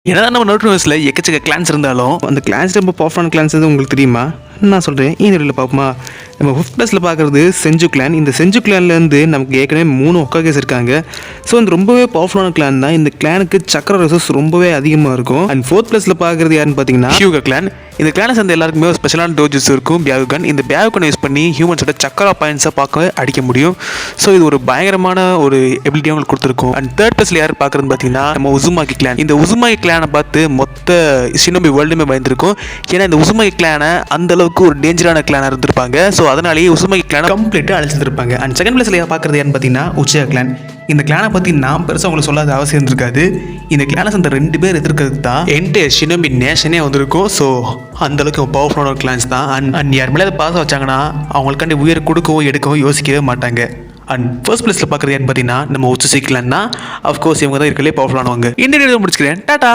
என்னதான் நம்ம நோட்டிவர்ஸில் எக்கச்சக்க கிளான்ஸ் இருந்தாலும் அந்த கிளான்ஸ் ரொம்ப பவர்ஃபுல்லான கிளான்ஸ் எதுவும் உங்களுக்கு தெரியுமா? நான் சொல்கிறேன், இந்த வீடியோவில் பார்ப்போமா? நம்ம 5th ப்ளஸில் பார்க்குறது செஞ்சு கிளான். இந்த செஞ்சு கிளான்லேருந்து நமக்கு ஏற்கனவே 3 ஒக்காகேஸ் இருக்காங்க. ஸோ இந்த ரொம்பவே பவர்ஃபுல்லான கிளான் தான். இந்த கிளானுக்கு சக்கர ரிசோர்ஸ் ரொம்பவே அதிகமாக இருக்கும். அண்ட் 4th ப்ளஸில் பார்க்குறது யாருன்னு பார்த்தீங்கன்னா ஹியூகா கிளான். இந்த கிளானை சேர்ந்த எல்லாருக்குமே ஒரு ஸ்பெஷலான டோஜஸ் இருக்கும், பியாகுகன். இந்த பியாகுகன் யூஸ் பண்ணி ஹியூமன்ஸோட சக்கரா பாயிண்ட்ஸை பார்க்க அடிக்க முடியும். ஸோ இது ஒரு பயங்கரமான ஒரு எபிலிட்டி அவங்களுக்கு கொடுத்துருக்கும். அண்ட் 3rd ப்ளஸில் யார் பார்க்குறதுன்னு பார்த்தீங்கன்னா நம்ம உசுமாகி கிளான். இந்த உசுமாகி கிளானை பார்த்து மொத்த ஷினோபி வேர்ல்டுமே பயந்துருக்கும். ஏன்னா இந்த உசுமாகி கிளானை அந்த அளவுக்கு ஒரு டேஞ்சரான கிளானாக இருந்திருப்பாங்க. ஸோ அதனாலேயே உசுமாகி கிளானை கம்ப்ளீட்டாக அழிச்சிருப்பாங்க. அண்ட் 2nd ப்ளஸில் பார்க்குறது யாருன்னு பார்த்தீங்கன்னா உச்சியா கிளான். இந்த கிளானை பற்றி நான் பெருசாக உங்களுக்கு சொல்லாத அவசியம் இருக்காது. இந்த கிளானை அந்த 2 பேர் எதிர்க்கிறதுக்கு தான் என்டையர் ஷினோபி நேஷனே வந்திருக்கும். ஸோ அந்தளவுக்கு பவர்ஃபுல்லான கிளான்ஸ் தான். அண்ட் யார் மேலே அதை பாசம் வச்சாங்கன்னா அவங்களுக்காண்டி உயிரை கொடுக்கவும் எடுக்கவும் யோசிக்கவே மாட்டாங்க. அண்ட் 1st ப்ளஸில் பார்க்குறது யாருன்னு பார்த்தீங்கன்னா நம்ம உச்சி கிளான் தான். அஃப்கோர்ஸ் இவங்க தான் இருக்கலே பவர்ஃபுல்லானவங்க. இந்த வீடியோ முடிச்சுக்கிறேன். டாடா.